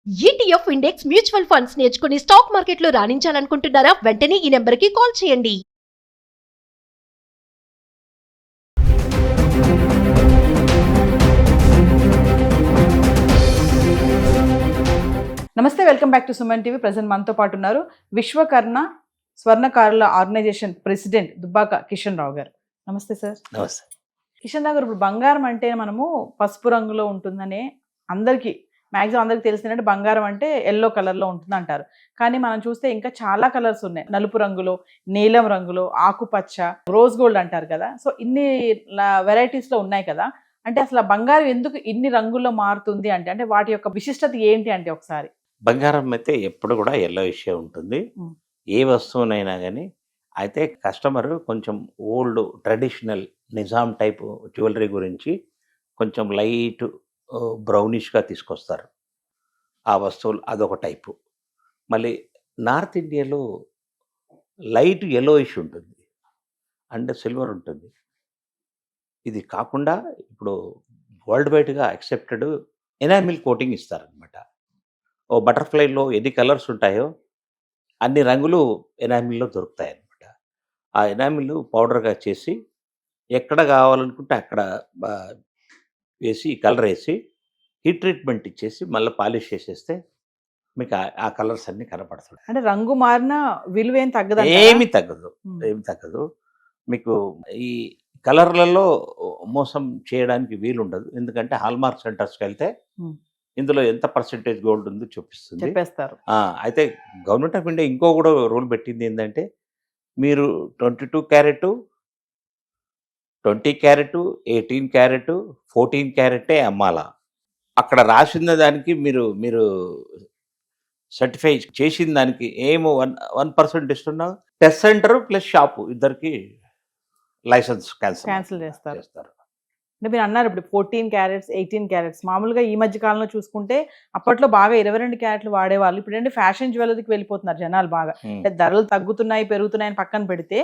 ETF index mutual funds నేర్చుకుని stock మార్కెట్లో రాణించాలనుకుంటున్నారా? వెంటనే ఈ నెంబర్కి కాల్ చేయండి. నమస్తే, welcome back to Suman TV. Present మనతో పాటు ఉన్నారు విశ్వకర్ణ స్వర్ణకారుల ఆర్గనైజేషన్ ప్రెసిడెంట్ దుబ్బాక కిషన్ రావు గారు. నమస్తే సార్. నమస్తే. కిషన్ రావు గారు, ఇప్పుడు బంగారం అంటే మనము పసుపు రంగులో ఉంటుందనే అందరికీ మ్యాక్సిమం అందరికి తెలిసిందంటే బంగారం అంటే ఎల్లో కలర్లో ఉంటుంది అంటారు. కానీ మనం చూస్తే ఇంకా చాలా కలర్స్ ఉన్నాయి. నలుపు రంగులో, నీలం రంగులో, ఆకుపచ్చ, రోజ్ గోల్డ్ అంటారు కదా. సో ఇన్ని వెరైటీస్లో ఉన్నాయి కదా. అంటే అసలు బంగారం ఎందుకు ఇన్ని రంగుల్లో మారుతుంది అంటే అంటే వాటి యొక్క విశిష్టత ఏంటి అంటే ఒకసారి. బంగారం అయితే ఎప్పుడు కూడా ఎల్లో ఇష్యూ ఉంటుంది, ఏ వస్తువునైనా కానీ. అయితే కస్టమర్ కొంచెం old traditional Nizam type jewellery గురించి కొంచెం లైట్ బ్రౌనిష్గా తీసుకొస్తారు ఆ వస్తువులు, అదొక టైపు. మళ్ళీ నార్త్ ఇండియాలో లైట్ ఎల్లోయిష్ ఉంటుంది అండ్ సిల్వర్ ఉంటుంది. ఇది కాకుండా ఇప్పుడు వరల్డ్ వైడ్గా యాక్సెప్టెడ్ ఎనామిల్ కోటింగ్ ఇస్తారనమాట. ఓ బటర్ఫ్లైలో ఎన్ని కలర్స్ ఉంటాయో అన్ని రంగులు ఎనామిల్లో దొరుకుతాయి అన్నమాట. ఆ ఎనామిల్ పౌడర్గా చేసి ఎక్కడ కావాలనుకుంటే అక్కడ వేసి కలర్ వేసి హీట్ ట్రీట్మెంట్ ఇచ్చేసి మళ్ళీ పాలిష్ చేసేస్తే మీకు ఆ కలర్స్ అన్నీ కనపడుతుంది. అంటే రంగు మారిన విలువ ఏం తగ్గదు? ఏమి తగ్గదు, ఏమి తగ్గదు. మీకు ఈ కలర్లలో మోసం చేయడానికి వీలుండదు. ఎందుకంటే హాల్మార్క్ సెంటర్స్కి వెళ్తే ఇందులో ఎంత పర్సెంటేజ్ గోల్డ్ ఉందో చూపిస్తుంది, చెప్పేస్తారు. అయితే గవర్నమెంట్ ఆఫ్ ఇండియా ఇంకో కూడా రూల్ పెట్టింది ఏంటంటే మీరు 22 క్యారెట్, 20 క్యారెట్, 18 క్యారెట్, 14 క్యారెటే అమ్మాలా. అక్కడ రాసిన దానికి మీరు మీరు సర్టిఫై చేసిన దానికి ఏమో 1% ఇస్తున్నా. టెస్ట్ సెంటర్ ప్లస్ షాపు ఇద్దరికి లైసెన్స్ క్యాన్సిల్ చేస్తారు. అంటే మీరు అన్నారు ఇప్పుడు 14 క్యారెట్స్, 18 క్యారెట్స్. మామూలుగా ఈ మధ్య కాలంలో చూసుకుంటే అప్పట్లో బాగా 22 క్యారెట్లు వాడేవాళ్ళు. ఇప్పుడు అంటే ఫ్యాషన్ జ్యువెలరీకి వెళ్ళిపోతున్నారు జనాలు బాగా. అంటే ధరలు తగ్గుతున్నాయి, పెరుగుతున్నాయని పక్కన పెడితే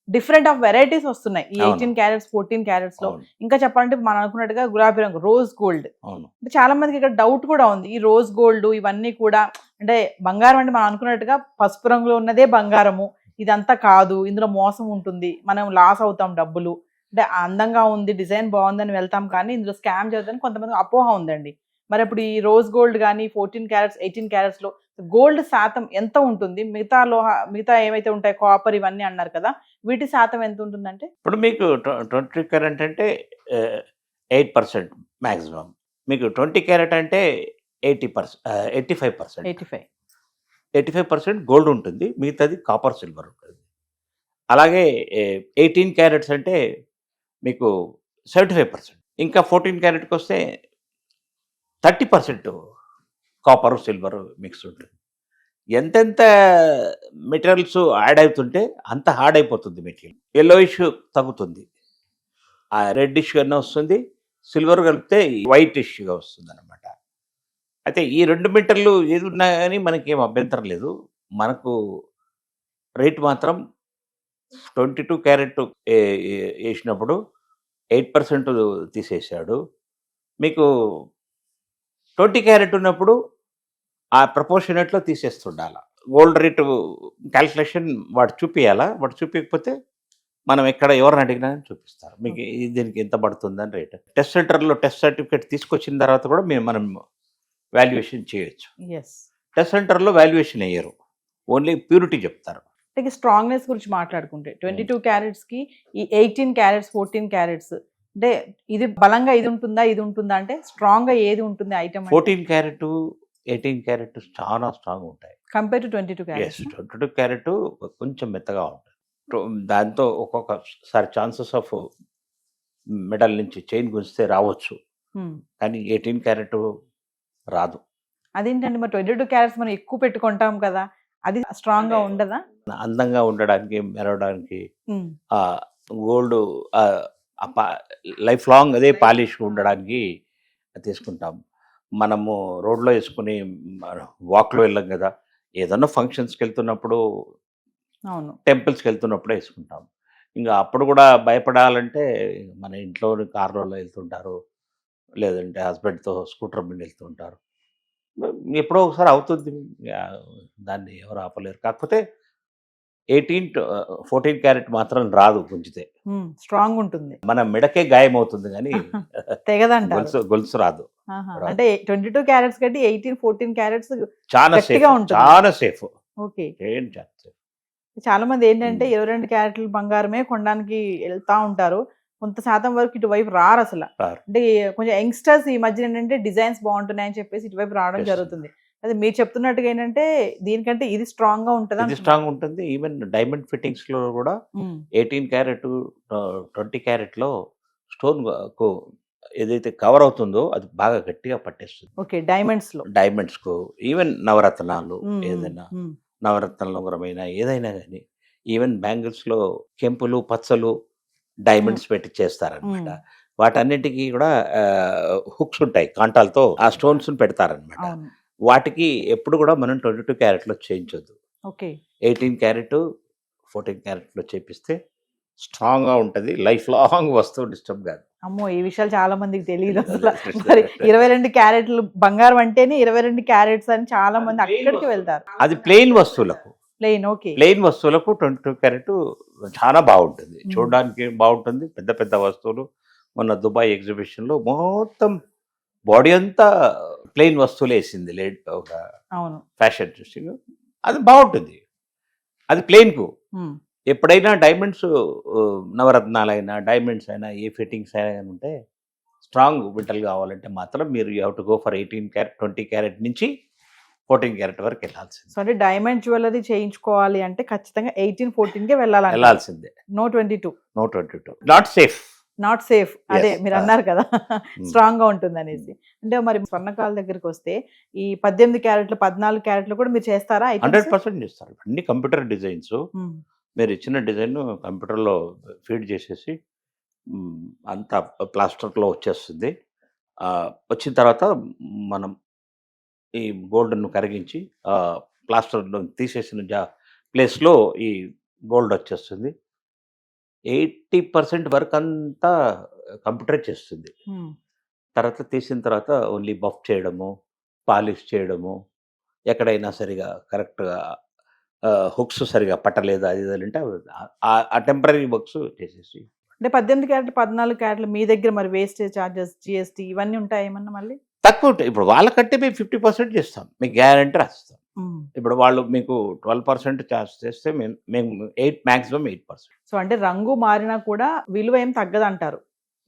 డిఫరెంట్ ఆఫ్ వెరైటీస్ వస్తున్నాయి ఈ 18 క్యారెట్స్, 14 క్యారెట్స్ లో. ఇంకా చెప్పాలంటే మనం అనుకున్నట్టుగా గులాబీ రంగు రోజ్ గోల్డ్. అంటే చాలా మందికి ఇక్కడ డౌట్ కూడా ఉంది, ఈ రోజ్ గోల్డ్ ఇవన్నీ కూడా అంటే బంగారం అంటే మనం అనుకున్నట్టుగా పసుపు రంగులో ఉన్నదే బంగారము, ఇదంతా కాదు, ఇందులో మోసం ఉంటుంది, మనం లాస్ అవుతాం డబ్బులు. అంటే అందంగా ఉంది, డిజైన్ బాగుందని వెళ్తాం, కానీ ఇందులో స్కామ్ జరుగుతుందని కొంతమంది అపోహ ఉందండి. మరి ఇప్పుడు ఈ రోజ్ గోల్డ్ కానీ 14 క్యారెట్స్, 18 క్యారెట్స్ లో గోల్డ్ శాతం ఎంత ఉంటుంది? మిగతా ఏవైతే ఉంటాయి కాపర్ ఇవన్నీ అన్నారు కదా, వీటి శాతం ఎంత ఉంటుందంటే? ఇప్పుడు మీకు 20 క్యారెట్ అంటే 8% మ్యాక్సిమం. మీకు 20 క్యారెట్ అంటే 85% గోల్డ్ ఉంటుంది, మిగతాది కాపర్ సిల్వర్ ఉంటుంది. అలాగే 18 క్యారెట్స్ అంటే మీకు 75%. ఇంకా 14 క్యారెట్కి వస్తే 30% కాపర్ సిల్వర్ మిక్స్ ఉంటుంది. ఎంతెంత మెటీరియల్స్ యాడ్ అవుతుంటే అంత హార్డ్ అయిపోతుంది మెటీరియల్. ఎల్లోయిష్ తగ్గుతుంది, ఆ రెడ్డిష్ గానే వస్తుంది, సిల్వర్ కలిపితే వైటిష్గా వస్తుంది అనమాట. అయితే ఈ 2 మీటర్లు ఏది ఉన్నా కానీ మనకేం అభ్యంతరం లేదు. మనకు రేట్ మాత్రం 22 క్యారెట్ వేసినప్పుడు 8% తీసేసాడు. మీకు 20 క్యారెట్ ఉన్నప్పుడు ఆ ప్రపోర్షనేట్లో తీసేస్తుండాల. గోల్డ్ రేటు క్యాల్కులేషన్ వాడు చూపించాలా, వాడు చూపించకపోతే మనం ఎక్కడ ఎవరిని అడిగినా చూపిస్తారు మీకు దీనికి ఎంత పడుతుందని రేట్. టెస్ట్ సెంటర్లో టెస్ట్ సర్టిఫికేట్ తీసుకొచ్చిన తర్వాత కూడా మనం వాల్యుయేషన్ చేయొచ్చు. టెస్ట్ సెంటర్లో వాల్యుయేషన్ వేయరు, ఓన్లీ ప్యూరిటీ చెప్తారు. స్ట్రాంగ్నెస్ గురించి మాట్లాడుకుంటే 22 క్యారెట్స్ కి ఈ 18 క్యారెట్స్, 14 క్యారెట్స్ అంటే ఇది బలంగా ఇది ఉంటుందా అంటే స్ట్రాంగ్ గా ఏది ఉంటుంది ఐటమ్? 14 క్యారెట్, 18 క్యారెట్ చాలా స్ట్రాంగ్ ఉంటాయి కంపేర్ టు 22 క్యారెట్. 22 క్యారెట్ కొంచెం మెత్తగా ఉంటుంది. దాంతో ఒక్కొక్కసారి ఛాన్సెస్ ఆఫ్ మెడల్ నుంచి చైన్ గుంజితే రావచ్చు, కానీ 18 క్యారెట్ రాదు. అదేంటండి మరి 22 క్యారెట్స్ మనం ఎక్కువ పెట్టుకుంటాం కదా, అది స్ట్రాంగ్ గా ఉండదా? అందంగా ఉండడానికి, మెరవడానికి, గోల్డ్ లైఫ్ లాంగ్ అదే పాలిష్ ఉండడానికి తీసుకుంటాం. మనము రోడ్లో వేసుకుని వాక్లో వెళ్ళాం కదా, ఏదన్నా ఫంక్షన్స్కి వెళ్తున్నప్పుడు, టెంపుల్స్కి వెళ్తున్నప్పుడే వేసుకుంటాం. ఇంకా అప్పుడు కూడా భయపడాలంటే మన ఇంట్లో కార్లలో వెళ్తుంటారు, లేదంటే హస్బెండ్తో స్కూటర్ మీద వెళ్తుంటారు. ఎప్పుడో ఒకసారి అవుతుంది. దాన్ని ఎవరు ఆపలేరు. కాకపోతే 14 క్యారెట్ మాత్రం రాదు గుంజితే. స్ట్రాంగ్ ఉంటుంది, మన మెడకే గాయం అవుతుంది కానీ తెగదంటారు. గొలుసు రాదు. రాదు. అంటే 22 క్యారెట్స్ కంటే 18-14 క్యారెట్స్ చాలా సేఫ్, గట్టిగా ఉంటుంది. చాలా సేఫ్. ఓకే. ఏంటి చాలా మంది ఏంటంటే 22 క్యారెట్ల బంగారమే కొనడానికి వెళ్తా ఉంటారు, కొంత శాతం వరకు ఇటువైపు రారు అసలు. రారు. అంటే కొంచెం యంగ్స్టర్స్ ఈ మధ్య ఏంటంటే డిజైన్స్ బాగుంటున్నాయని చెప్పేసి ఇటువైపు రావడం Yes. జరుగుతుంది. అదే మీరు చెప్తున్నట్టుగా ఏంటంటే దీనికంటే ఇది స్ట్రాంగ్ గా ఉంటుంది ఇది స్ట్రాంగ్ ఉంటుంది. ఈవెన్ డైమండ్ ఫిట్టింగ్స్ లో కూడా 18 క్యారెట్ 20 క్యారెట్ లో స్టోన్ ఏదైతే కవర్ అవుతుందో అది బాగా గట్టిగా పట్టేస్తుంది. ఓకే. డైమండ్స్ లో డైమండ్స్ కు ఈవెన్ నవరత్నాలు ఏదైనా నవరత్నాల ఉంగరమైన ఏదైనా కానీ ఈవెన్ బ్యాంగిల్స్ లో కెంపులు పచ్చలు డైమండ్స్ పెట్టి చేస్తారనమాట. వాటన్నిటికీ కూడా హుక్స్ ఉంటాయి, కాంటాలతో ఆ స్టోన్స్ పెడతారనమాట. అవును. వాటికి ఎప్పుడు కూడా మనం 22 క్యారెట్లో చేయించొద్దు. ఓకే. 18 క్యారెట్ 14 క్యారెట్లో చేపిస్తే స్ట్రాంగ్ గా ఉంటది, లైఫ్ లాంగ్ వస్తువు డిస్టర్బ్ కాదు. అమ్మో, ఈ విషయాలు చాలా మందికి తెలియదు అసలు. మరి 22 క్యారెట్లు బంగారం అంటేనే 22 క్యారెట్స్ అని చాలా మంది అక్కడికి వెళ్తారు. అది ప్లెయిన్ వస్తువులకు, ప్లెయిన్. ఓకే. ప్లెయిన్ వస్తువులకు 22 క్యారెట్ చాలా బాగుంటుంది, చూడడానికి బాగుంటుంది. పెద్ద పెద్ద వస్తువులు మొన్న దుబాయ్ ఎగ్జిబిషన్ లో మొత్తం బాడీ అంతా ప్లెయిన్ వస్తువులు వేసింది ఒక అవును. ఫ్యాషన్ డ్రెస్సింగ్, అది బాగుంటుంది. అది ప్లెయిన్ కు. ఎప్పుడైనా డైమండ్స్ నవరత్నాలైనా డైమండ్స్ అయినా ఏ ఫిట్టింగ్స్ అయినా కానీ ఉంటే స్ట్రాంగ్ బిడ్డలు కావాలంటే మాత్రం మీరు you have to go for 18 carrot 20 carrot నుంచి 14 క్యారెట్ వరకు వెళ్ళాల్సిందే. సో అంటే డైమండ్ జ్యువెలరీ చేయించుకోవాలి అంటే ఖచ్చితంగా 18-14కే వెళ్ళాల్సిందే. No 22. No 22 not safe. Not safe. అదే Yes. మీరు అన్నారు కదా స్ట్రాంగ్ గా ఉంటుంది అనేసి. అంటే మరి స్వర్ణకాల దగ్గరికి వస్తే ఈ 18 క్యారెట్లు 14 క్యారెట్లు కూడా మీరు చేస్తారా? 100% చేస్తారు. అన్ని కంప్యూటర్ డిజైన్స్, మీరు ఇచ్చిన డిజైన్ కంప్యూటర్లో ఫీడ్ చేసేసి అంతా ప్లాస్టర్లో వచ్చేస్తుంది. వచ్చిన తర్వాత మనం ఈ గోల్డ్ను కరిగించి ప్లాస్టర్లో తీసేసిన ప్లేస్లో ఈ గోల్డ్ వచ్చేస్తుంది. 80% వర్క్ అంతా కంప్యూటర్ చేస్తుంది. తర్వాత తీసిన తర్వాత ఓన్లీ బఫ్ చేయడము, పాలిష్ చేయడము, ఎక్కడైనా సరిగా కరెక్ట్గా హుక్స్ సరిగా పట్టలేదు అది ఇది అంటే ఆ టెంపరీ వర్క్స్ చేసేసి. అంటే 18 క్యారెట్ 14 క్యారెట్లు మీ దగ్గర మరి వేస్టేజ్ చార్జెస్, జిఎస్టీ ఇవన్నీ ఉంటాయి ఏమన్నా మళ్ళీ? తక్కువ ఉంటాయి. ఇప్పుడు వాళ్ళకంటే మేము 50% చేస్తాం, మీకు గ్యారంటీ రాస్తాం. ఇప్పుడు వాళ్ళు మీకు 12% ఛార్జ్ చేస్తే మేము 8%. సో అంటే రంగు మారినా కూడా విలువ ఏం తగ్గదు అంటారు.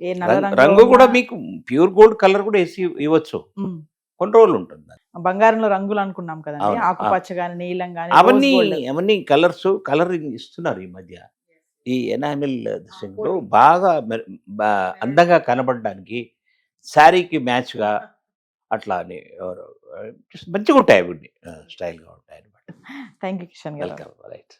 ఏ నల్ల రంగు కూడా మీకు ప్యూర్ గోల్డ్ కలర్ కూడా వేసి ఇవ్వచ్చు, కొన్ని రోజులు ఉంటుంది. బంగారంలో రంగులు అనుకున్నాం కదండి, అవును. ఆకుపచ్చ గాని నీలం గాని అవన్నీ కలరింగ్ ఇస్తున్నారు ఈ మధ్య. ఈ ఎనామిల్ లో బాగా అందంగా కనబడడానికి శారీకి మ్యాచ్ గా అట్లా అని మంచిగా ఉంటాయి, అవన్నీ స్టైల్ గా ఉంటాయి అనమాట. థ్యాంక్ యూ కిషన్ గారు. వెల్కమ్. రైట్.